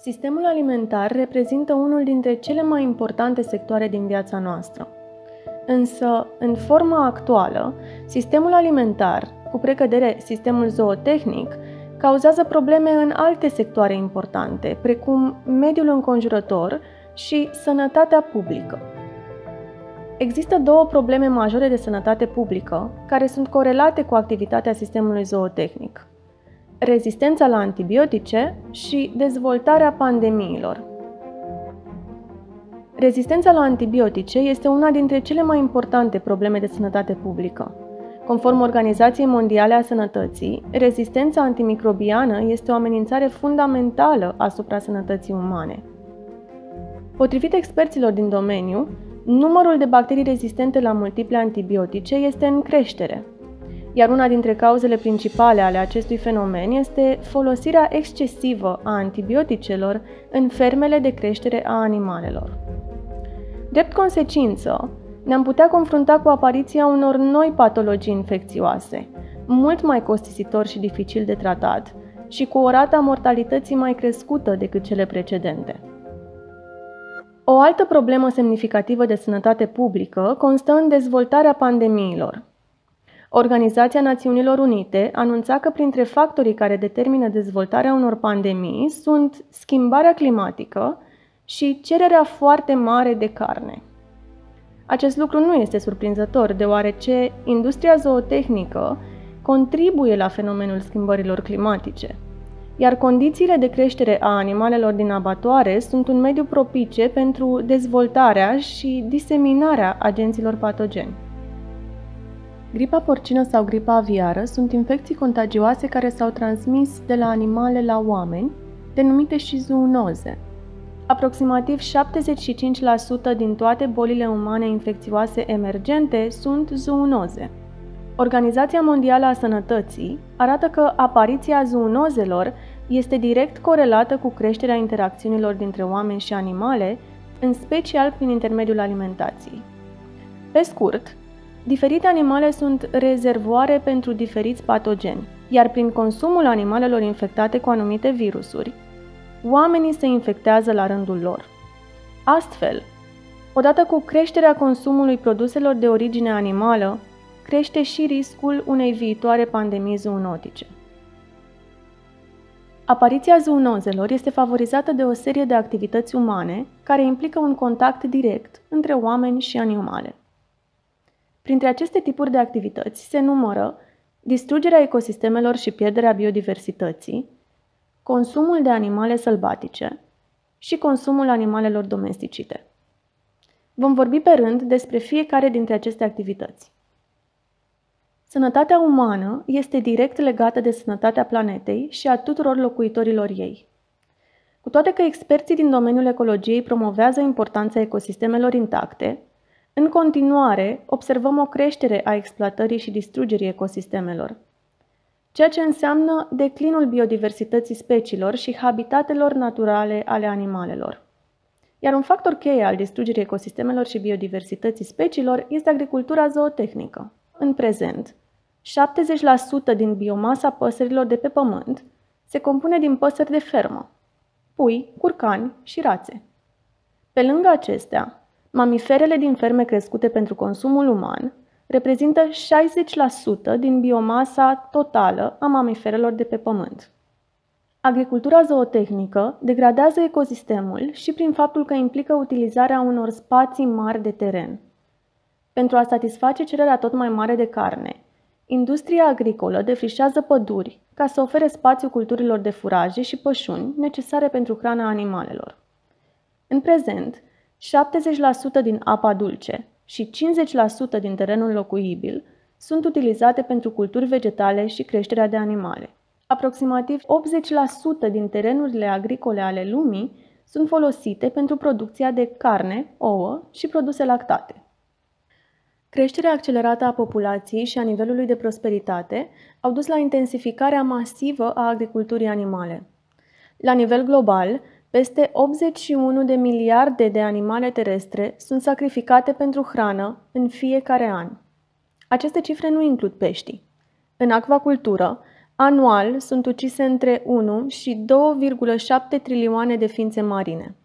Sistemul alimentar reprezintă unul dintre cele mai importante sectoare din viața noastră. Însă, în forma actuală, sistemul alimentar, cu precădere sistemul zootehnic, cauzează probleme în alte sectoare importante, precum mediul înconjurător și sănătatea publică. Există două probleme majore de sănătate publică care sunt corelate cu activitatea sistemului zootehnic: rezistența la antibiotice și dezvoltarea pandemiilor. Rezistența la antibiotice este una dintre cele mai importante probleme de sănătate publică. Conform Organizației Mondiale a Sănătății, rezistența antimicrobiană este o amenințare fundamentală asupra sănătății umane. Potrivit experților din domeniu, numărul de bacterii rezistente la multiple antibiotice este în creștere, iar una dintre cauzele principale ale acestui fenomen este folosirea excesivă a antibioticelor în fermele de creștere a animalelor. Drept consecință, ne-am putea confrunta cu apariția unor noi patologii infecțioase, mult mai costisitor și dificil de tratat și cu o rată a mortalității mai crescută decât cele precedente. O altă problemă semnificativă de sănătate publică constă în dezvoltarea pandemiilor. Organizația Națiunilor Unite anunța că printre factorii care determină dezvoltarea unor pandemii sunt schimbarea climatică și cererea foarte mare de carne. Acest lucru nu este surprinzător, deoarece industria zootehnică contribuie la fenomenul schimbărilor climatice, iar condițiile de creștere a animalelor din abatoare sunt un mediu propice pentru dezvoltarea și diseminarea agenților patogeni. Gripa porcină sau gripa aviară sunt infecții contagioase care s-au transmis de la animale la oameni, denumite și zoonoze. Aproximativ 75% din toate bolile umane infecțioase emergente sunt zoonoze. Organizația Mondială a Sănătății arată că apariția zoonozelor este direct corelată cu creșterea interacțiunilor dintre oameni și animale, în special prin intermediul alimentației. Pe scurt, diferite animale sunt rezervoare pentru diferiți patogeni, iar prin consumul animalelor infectate cu anumite virusuri, oamenii se infectează la rândul lor. Astfel, odată cu creșterea consumului produselor de origine animală, crește și riscul unei viitoare pandemii zoonotice. Apariția zoonozelor este favorizată de o serie de activități umane care implică un contact direct între oameni și animale. Printre aceste tipuri de activități se numără distrugerea ecosistemelor și pierderea biodiversității, consumul de animale sălbatice și consumul animalelor domesticite. Vom vorbi pe rând despre fiecare dintre aceste activități. Sănătatea umană este direct legată de sănătatea planetei și a tuturor locuitorilor ei. Cu toate că experții din domeniul ecologiei promovează importanța ecosistemelor intacte, în continuare observăm o creștere a exploatării și distrugerii ecosistemelor, ceea ce înseamnă declinul biodiversității speciilor și habitatelor naturale ale animalelor. Iar un factor cheie al distrugerii ecosistemelor și biodiversității speciilor este agricultura zootehnică. În prezent, 70% din biomasa păsărilor de pe pământ se compune din păsări de fermă, pui, curcani și rațe. Pe lângă acestea, mamiferele din ferme crescute pentru consumul uman reprezintă 60% din biomasa totală a mamiferelor de pe pământ. Agricultura zootehnică degradează ecosistemul și prin faptul că implică utilizarea unor spații mari de teren. Pentru a satisface cererea tot mai mare de carne, industria agricolă defrișează păduri ca să ofere spațiu culturilor de furaje și pășuni necesare pentru hrana animalelor. În prezent, 70% din apa dulce și 50% din terenul locuibil sunt utilizate pentru culturi vegetale și creșterea de animale. Aproximativ 80% din terenurile agricole ale lumii sunt folosite pentru producția de carne, ouă și produse lactate. Creșterea accelerată a populației și a nivelului de prosperitate au dus la intensificarea masivă a agriculturii animale. La nivel global, peste 81 de miliarde de animale terestre sunt sacrificate pentru hrană în fiecare an. Aceste cifre nu includ peștii. În acvacultură, Anual sunt ucise între 1 și 2,7 trilioane de ființe marine.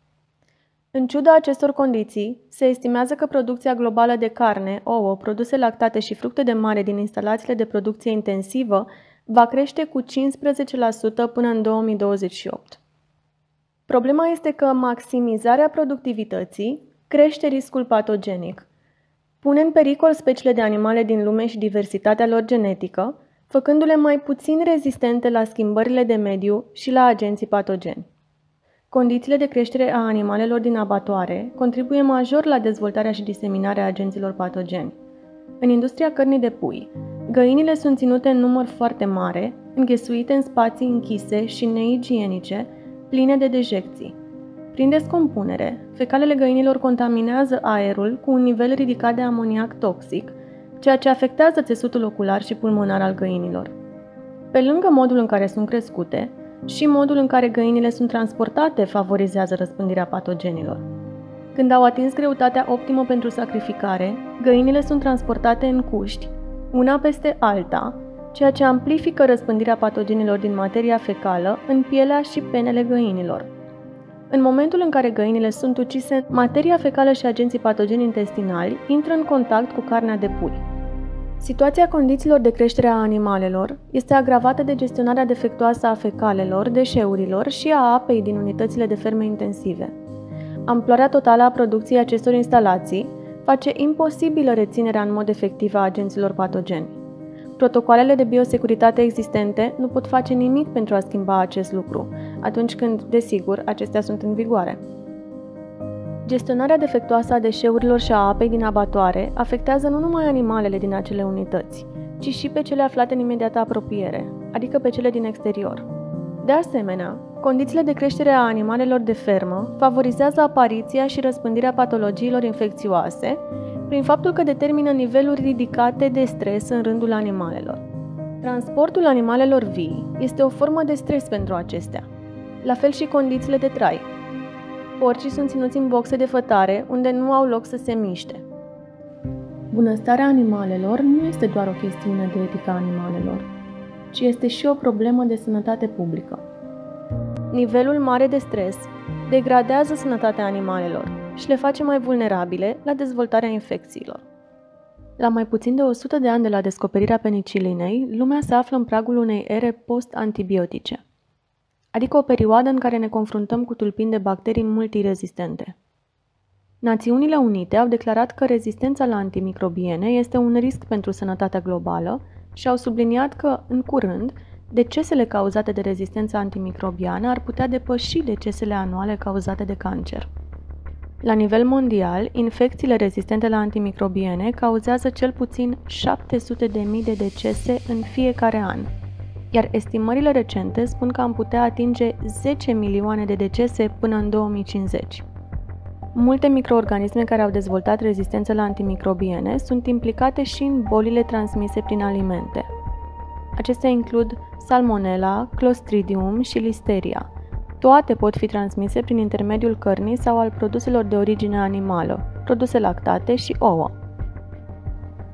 În ciuda acestor condiții, se estimează că producția globală de carne, ouă, produse lactate și fructe de mare din instalațiile de producție intensivă va crește cu 15% până în 2028. Problema este că maximizarea productivității crește riscul patogenic. Pune în pericol speciile de animale din lume și diversitatea lor genetică, făcându-le mai puțin rezistente la schimbările de mediu și la agenții patogeni. Condițiile de creștere a animalelor din abatoare contribuie major la dezvoltarea și diseminarea agenților patogeni. În industria cărnii de pui, găinile sunt ținute în număr foarte mare, înghesuite în spații închise și neigienice, pline de dejecții. Prin descompunere, fecalele găinilor contaminează aerul cu un nivel ridicat de amoniac toxic, ceea ce afectează țesutul ocular și pulmonar al găinilor. Pe lângă modul în care sunt crescute, și modul în care găinile sunt transportate favorizează răspândirea patogenilor. Când au atins greutatea optimă pentru sacrificare, găinile sunt transportate în cuști, una peste alta, ceea ce amplifică răspândirea patogenilor din materia fecală în pielea și penele găinilor. În momentul în care găinile sunt ucise, materia fecală și agenții patogeni intestinali intră în contact cu carnea de pui. Situația condițiilor de creștere a animalelor este agravată de gestionarea defectuoasă a fecalelor, deșeurilor și a apei din unitățile de ferme intensive. Amploarea totală a producției acestor instalații face imposibilă reținerea în mod efectiv a agenților patogeni. Protocoalele de biosecuritate existente nu pot face nimic pentru a schimba acest lucru, atunci când, desigur, acestea sunt în vigoare. Gestionarea defectuoasă a deșeurilor și a apei din abatoare afectează nu numai animalele din acele unități, ci și pe cele aflate în imediată apropiere, adică pe cele din exterior. De asemenea, condițiile de creștere a animalelor de fermă favorizează apariția și răspândirea patologiilor infecțioase prin faptul că determină niveluri ridicate de stres în rândul animalelor. Transportul animalelor vii este o formă de stres pentru acestea, la fel și condițiile de trai. Porcii sunt ținuți în boxe de fătare, unde nu au loc să se miște. Bunăstarea animalelor nu este doar o chestiune de etică a animalelor, ci este și o problemă de sănătate publică. Nivelul mare de stres degradează sănătatea animalelor și le face mai vulnerabile la dezvoltarea infecțiilor. La mai puțin de 100 de ani de la descoperirea penicilinei, lumea se află în pragul unei ere post-antibiotice, adică o perioadă în care ne confruntăm cu tulpini de bacterii multirezistente. Națiunile Unite au declarat că rezistența la antimicrobiene este un risc pentru sănătatea globală și au subliniat că, în curând, decesele cauzate de rezistența antimicrobiană ar putea depăși decesele anuale cauzate de cancer. La nivel mondial, infecțiile rezistente la antimicrobiene cauzează cel puțin 700.000 de decese în fiecare an, iar estimările recente spun că am putea atinge 10 milioane de decese până în 2050. Multe microorganisme care au dezvoltat rezistență la antimicrobiene sunt implicate și în bolile transmise prin alimente. Acestea includ Salmonella, Clostridium și Listeria. Toate pot fi transmise prin intermediul cărnii sau al produselor de origine animală, produse lactate și ouă.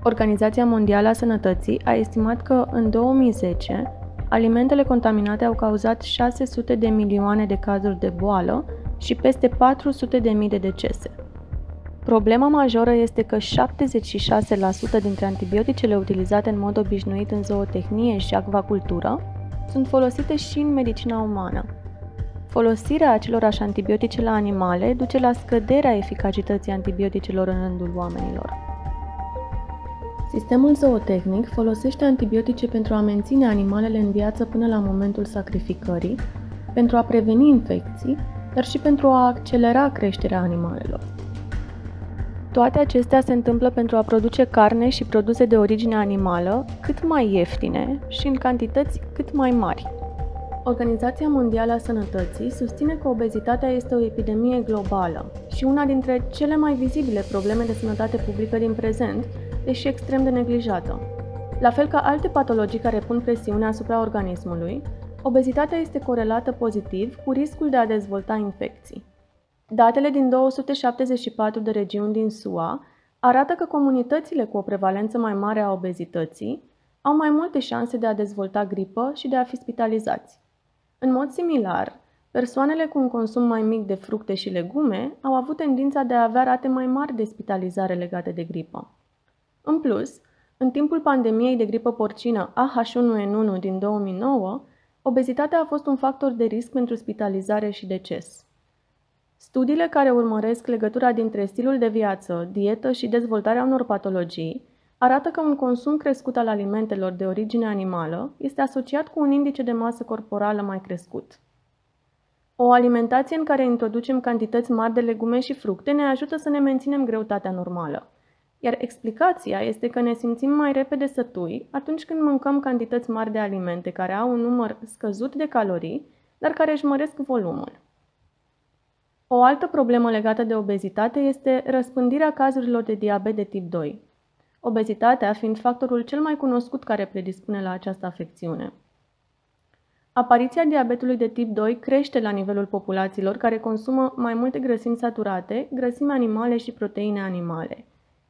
Organizația Mondială a Sănătății a estimat că, în 2010, alimentele contaminate au cauzat 600 de milioane de cazuri de boală și peste 400.000 de decese. Problema majoră este că 76% dintre antibioticele utilizate în mod obișnuit în zootehnie și acvacultură sunt folosite și în medicina umană. Folosirea acelorași antibiotice la animale duce la scăderea eficacității antibioticelor în rândul oamenilor. Sistemul zootehnic folosește antibiotice pentru a menține animalele în viață până la momentul sacrificării, pentru a preveni infecții, dar și pentru a accelera creșterea animalelor. Toate acestea se întâmplă pentru a produce carne și produse de origine animală cât mai ieftine și în cantități cât mai mari. Organizația Mondială a Sănătății susține că obezitatea este o epidemie globală și una dintre cele mai vizibile probleme de sănătate publică din prezent, deși extrem de neglijată. La fel ca alte patologii care pun presiune asupra organismului, obezitatea este corelată pozitiv cu riscul de a dezvolta infecții. Datele din 274 de regiuni din SUA arată că comunitățile cu o prevalență mai mare a obezității au mai multe șanse de a dezvolta gripă și de a fi spitalizați. În mod similar, persoanele cu un consum mai mic de fructe și legume au avut tendința de a avea rate mai mari de spitalizare legate de gripă. În plus, în timpul pandemiei de gripă porcină AH1N1 din 2009, obezitatea a fost un factor de risc pentru spitalizare și deces. Studiile care urmăresc legătura dintre stilul de viață, dietă și dezvoltarea unor patologii arată că un consum crescut al alimentelor de origine animală este asociat cu un indice de masă corporală mai crescut. O alimentație în care introducem cantități mari de legume și fructe ne ajută să ne menținem greutatea normală, iar explicația este că ne simțim mai repede sătui atunci când mâncăm cantități mari de alimente care au un număr scăzut de calorii, dar care își măresc volumul. O altă problemă legată de obezitate este răspândirea cazurilor de diabet de tip 2, obezitatea fiind factorul cel mai cunoscut care predispune la această afecțiune. Apariția diabetului de tip 2 crește la nivelul populațiilor care consumă mai multe grăsimi saturate, grăsimi animale și proteine animale.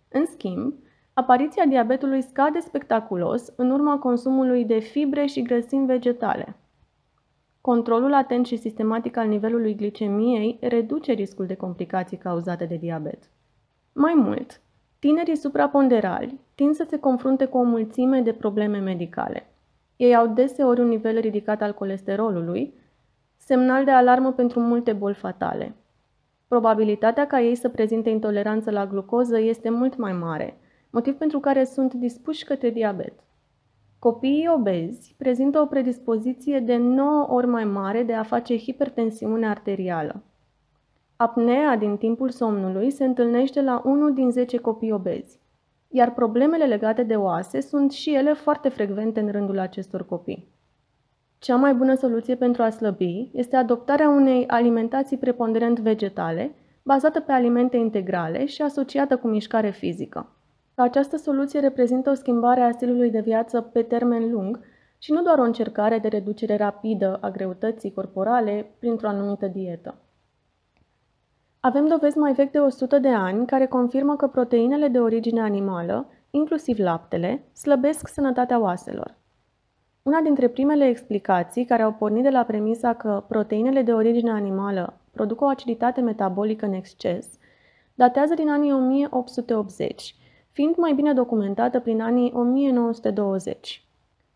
În schimb, apariția diabetului scade spectaculos în urma consumului de fibre și grăsimi vegetale. Controlul atent și sistematic al nivelului glicemiei reduce riscul de complicații cauzate de diabet. Mai mult, tinerii supraponderali tind să se confrunte cu o mulțime de probleme medicale. Ei au deseori un nivel ridicat al colesterolului, semnal de alarmă pentru multe boli fatale. Probabilitatea ca ei să prezinte intoleranță la glucoză este mult mai mare, motiv pentru care sunt dispuși către diabet. Copiii obezi prezintă o predispoziție de 9 ori mai mare de a face hipertensiune arterială. Apnea din timpul somnului se întâlnește la 1 din 10 copii obezi, iar problemele legate de oase sunt și ele foarte frecvente în rândul acestor copii. Cea mai bună soluție pentru a slăbi este adoptarea unei alimentații preponderent vegetale, bazată pe alimente integrale și asociată cu mișcare fizică. Această soluție reprezintă o schimbare a stilului de viață pe termen lung și nu doar o încercare de reducere rapidă a greutății corporale printr-o anumită dietă. Avem dovezi mai vechi de 100 de ani care confirmă că proteinele de origine animală, inclusiv laptele, slăbesc sănătatea oaselor. Una dintre primele explicații care au pornit de la premisa că proteinele de origine animală produc o aciditate metabolică în exces, datează din anii 1880, fiind mai bine documentată prin anii 1920.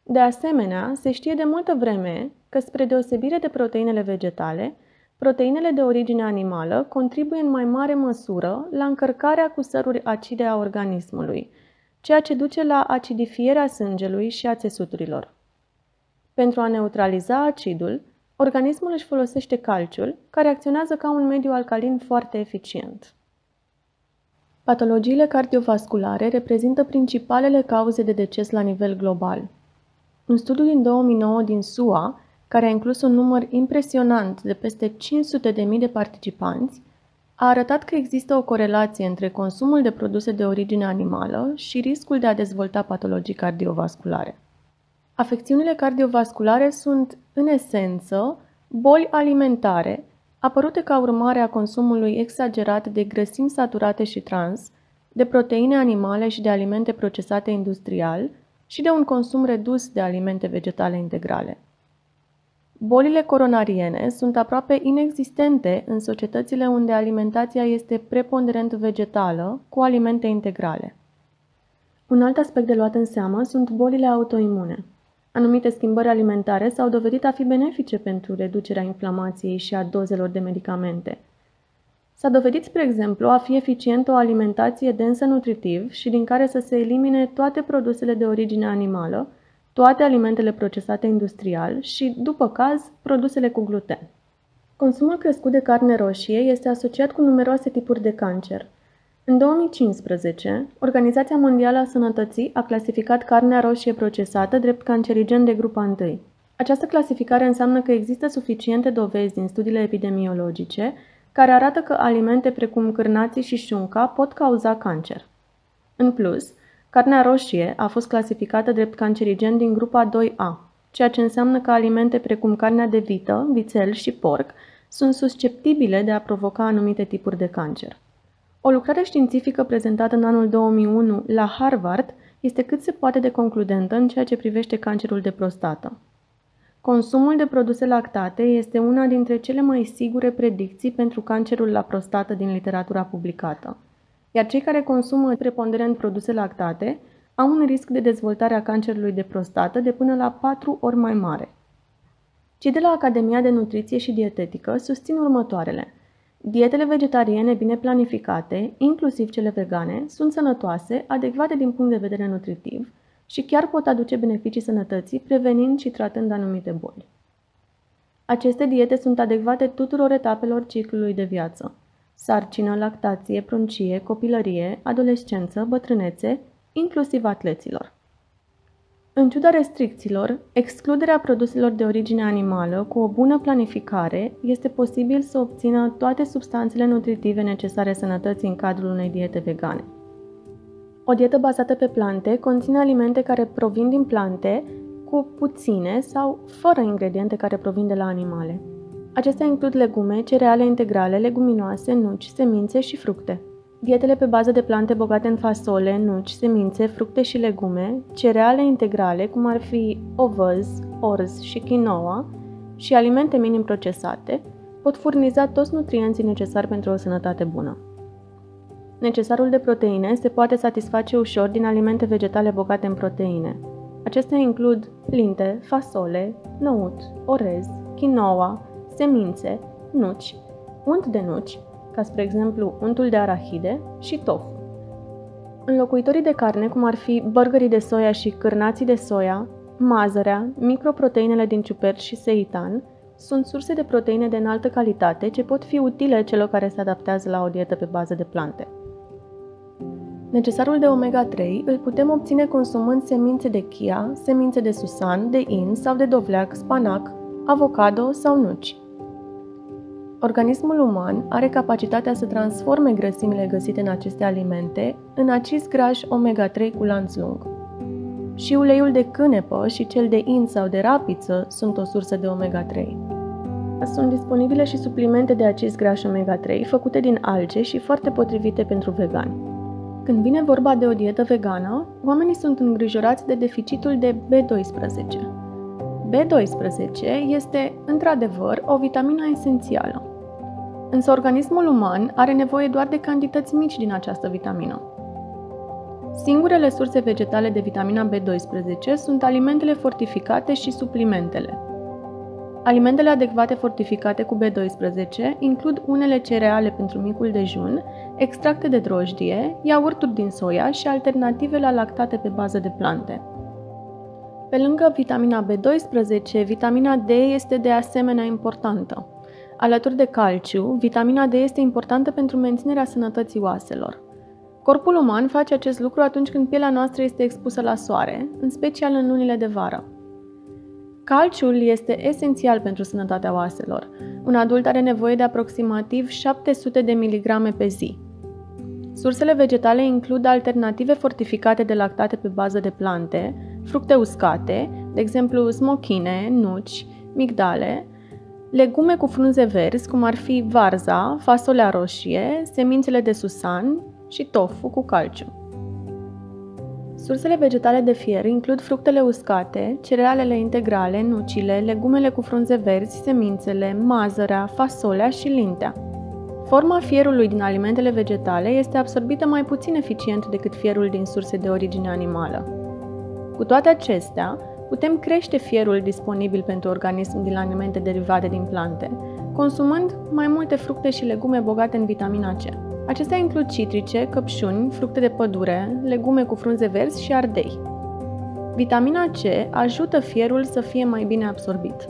De asemenea, se știe de multă vreme că, spre deosebire de proteinele vegetale, proteinele de origine animală contribuie în mai mare măsură la încărcarea cu săruri acide a organismului, ceea ce duce la acidifierea sângelui și a țesuturilor. Pentru a neutraliza acidul, organismul își folosește calciul, care acționează ca un mediu alcalin foarte eficient. Patologiile cardiovasculare reprezintă principalele cauze de deces la nivel global. Un studiu din 2009 din SUA, care a inclus un număr impresionant de peste 500.000 de participanți, a arătat că există o corelație între consumul de produse de origine animală și riscul de a dezvolta patologii cardiovasculare. Afecțiunile cardiovasculare sunt, în esență, boli alimentare, apărute ca urmare a consumului exagerat de grăsimi saturate și trans, de proteine animale și de alimente procesate industrial și de un consum redus de alimente vegetale integrale. Bolile coronariene sunt aproape inexistente în societățile unde alimentația este preponderent vegetală, cu alimente integrale. Un alt aspect de luat în seamă sunt bolile autoimune. Anumite schimbări alimentare s-au dovedit a fi benefice pentru reducerea inflamației și a dozelor de medicamente. S-a dovedit, spre exemplu, a fi eficientă o alimentație densă nutritiv și din care să se elimine toate produsele de origine animală, toate alimentele procesate industrial și, după caz, produsele cu gluten. Consumul crescut de carne roșie este asociat cu numeroase tipuri de cancer. În 2015, Organizația Mondială a Sănătății a clasificat carnea roșie procesată drept cancerigen de grupa 1. Această clasificare înseamnă că există suficiente dovezi din studiile epidemiologice care arată că alimente precum cârnații și șunca pot cauza cancer. În plus, carnea roșie a fost clasificată drept cancerigen din grupa 2A, ceea ce înseamnă că alimente precum carnea de vită, vițel și porc sunt susceptibile de a provoca anumite tipuri de cancer. O lucrare științifică prezentată în anul 2001 la Harvard este cât se poate de concludentă în ceea ce privește cancerul de prostată. Consumul de produse lactate este una dintre cele mai sigure predicții pentru cancerul la prostată din literatura publicată, iar cei care consumă preponderent produse lactate au un risc de dezvoltare a cancerului de prostată de până la 4 ori mai mare. Cei de la Academia de Nutriție și Dietetică susțin următoarele. Dietele vegetariene bine planificate, inclusiv cele vegane, sunt sănătoase, adecvate din punct de vedere nutritiv și chiar pot aduce beneficii sănătății, prevenind și tratând anumite boli. Aceste diete sunt adecvate tuturor etapelor ciclului de viață: sarcină, lactație, pruncie, copilărie, adolescență, bătrânețe, inclusiv atleților. În ciuda restricțiilor, excluderea produselor de origine animală cu o bună planificare este posibil să obțină toate substanțele nutritive necesare sănătății în cadrul unei diete vegane. O dietă bazată pe plante conține alimente care provin din plante cu puține sau fără ingrediente care provin de la animale. Acestea includ legume, cereale integrale, leguminoase, nuci, semințe și fructe. Dietele pe bază de plante bogate în fasole, nuci, semințe, fructe și legume, cereale integrale, cum ar fi ovăz, orz și quinoa, și alimente minim procesate, pot furniza toți nutrienții necesari pentru o sănătate bună. Necesarul de proteine se poate satisface ușor din alimente vegetale bogate în proteine. Acestea includ linte, fasole, năut, orez, quinoa, semințe, nuci, unt de nuci, ca spre exemplu untul de arahide, și tofu. Înlocuitorii de carne, cum ar fi burgerii de soia și cârnații de soia, mazărea, microproteinele din ciuperci și seitan, sunt surse de proteine de înaltă calitate ce pot fi utile celor care se adaptează la o dietă pe bază de plante. Necesarul de omega-3 îl putem obține consumând semințe de chia, semințe de susan, de in sau de dovleac, spanac, avocado sau nuci. Organismul uman are capacitatea să transforme grăsimile găsite în aceste alimente în acizi grași omega-3 cu lanț lung. Și uleiul de cânepă și cel de in sau de rapiță sunt o sursă de omega-3. Sunt disponibile și suplimente de acizi grași omega-3 făcute din alge și foarte potrivite pentru vegani. Când vine vorba de o dietă vegană, oamenii sunt îngrijorați de deficitul de B12. B12 este, într-adevăr, o vitamină esențială. Însă organismul uman are nevoie doar de cantități mici din această vitamină. Singurele surse vegetale de vitamina B12 sunt alimentele fortificate și suplimentele. Alimentele adecvate fortificate cu B12 includ unele cereale pentru micul dejun, extracte de drojdie, iaurturi din soia și alternative la lactate pe bază de plante. Pe lângă vitamina B12, vitamina D este de asemenea importantă. Alături de calciu, vitamina D este importantă pentru menținerea sănătății oaselor. Corpul uman face acest lucru atunci când pielea noastră este expusă la soare, în special în lunile de vară. Calciul este esențial pentru sănătatea oaselor. Un adult are nevoie de aproximativ 700 de miligrame pe zi. Sursele vegetale includ alternative fortificate de lactate pe bază de plante, fructe uscate, de exemplu smochine, nuci, migdale, legume cu frunze verzi, cum ar fi varza, fasolea roșie, semințele de susan și tofu cu calciu. Sursele vegetale de fier includ fructele uscate, cerealele integrale, nucile, legumele cu frunze verzi, semințele, mazărea, fasolea și lintea. Forma fierului din alimentele vegetale este absorbită mai puțin eficient decât fierul din surse de origine animală. Cu toate acestea, putem crește fierul disponibil pentru organism din alimente derivate din plante, consumând mai multe fructe și legume bogate în vitamina C. Acestea includ citrice, căpșuni, fructe de pădure, legume cu frunze verzi și ardei. Vitamina C ajută fierul să fie mai bine absorbit.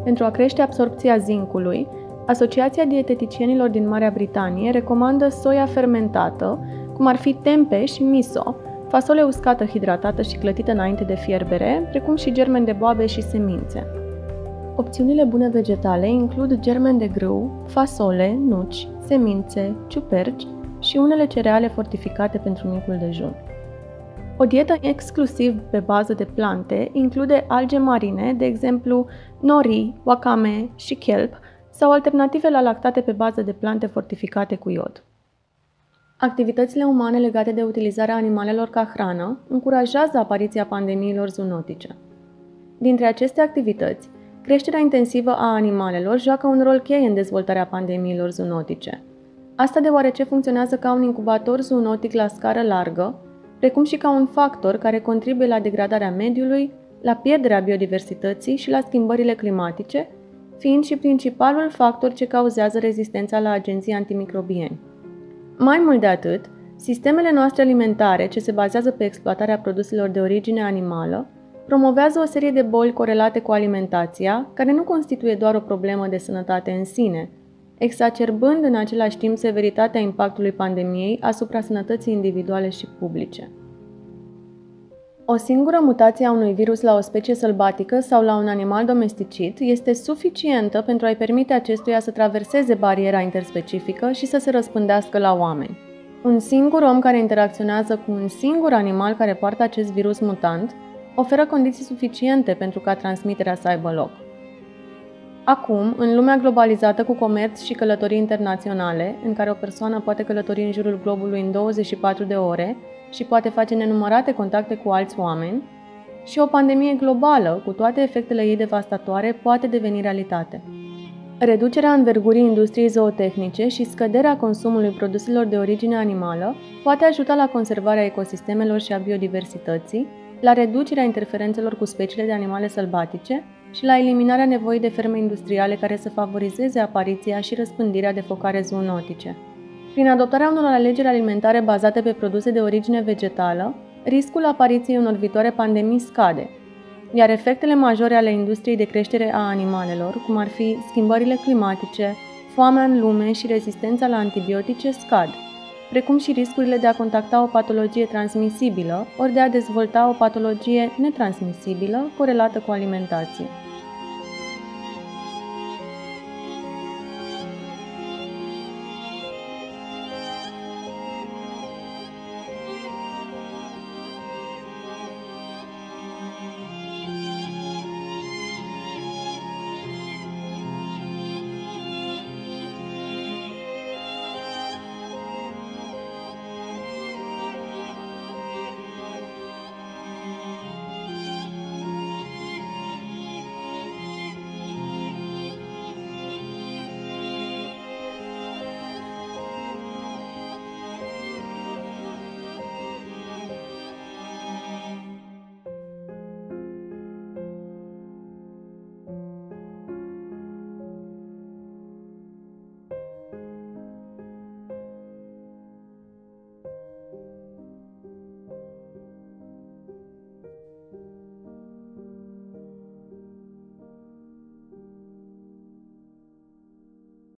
Pentru a crește absorbția zincului, Asociația Dieteticienilor din Marea Britanie recomandă soia fermentată, cum ar fi tempe și miso, fasole uscată hidratată și clătită înainte de fierbere, precum și germeni de boabe și semințe. Opțiunile bune vegetale includ germeni de grâu, fasole, nuci, semințe, ciuperci și unele cereale fortificate pentru micul dejun. O dietă exclusiv pe bază de plante include alge marine, de exemplu nori, wakame și kelp, sau alternative la lactate pe bază de plante fortificate cu iod. Activitățile umane legate de utilizarea animalelor ca hrană încurajează apariția pandemiilor zoonotice. Dintre aceste activități, creșterea intensivă a animalelor joacă un rol cheie în dezvoltarea pandemiilor zoonotice. Asta deoarece funcționează ca un incubator zoonotic la scară largă, precum și ca un factor care contribuie la degradarea mediului, la pierderea biodiversității și la schimbările climatice, fiind și principalul factor ce cauzează rezistența la agenții antimicrobieni. Mai mult de atât, sistemele noastre alimentare, ce se bazează pe exploatarea produselor de origine animală, promovează o serie de boli corelate cu alimentația, care nu constituie doar o problemă de sănătate în sine, exacerbând în același timp severitatea impactului pandemiei asupra sănătății individuale și publice. O singură mutație a unui virus la o specie sălbatică sau la un animal domesticit este suficientă pentru a-i permite acestuia să traverseze bariera interspecifică și să se răspândească la oameni. Un singur om care interacționează cu un singur animal care poartă acest virus mutant oferă condiții suficiente pentru ca transmiterea să aibă loc. Acum, în lumea globalizată cu comerț și călătorii internaționale, în care o persoană poate călători în jurul globului în 24 de ore și poate face nenumărate contacte cu alți oameni, și o pandemie globală, cu toate efectele ei devastatoare, poate deveni realitate. Reducerea învergurii industriei zootehnice și scăderea consumului produselor de origine animală poate ajuta la conservarea ecosistemelor și a biodiversității, la reducerea interferențelor cu speciile de animale sălbatice și la eliminarea nevoii de ferme industriale care să favorizeze apariția și răspândirea de focare zoonotice. Prin adoptarea unor alegeri alimentare bazate pe produse de origine vegetală, riscul apariției unor viitoare pandemii scade, iar efectele majore ale industriei de creștere a animalelor, cum ar fi schimbările climatice, foamea în lume și rezistența la antibiotice, scad, precum și riscurile de a contacta o patologie transmisibilă ori de a dezvolta o patologie netransmisibilă corelată cu alimentație.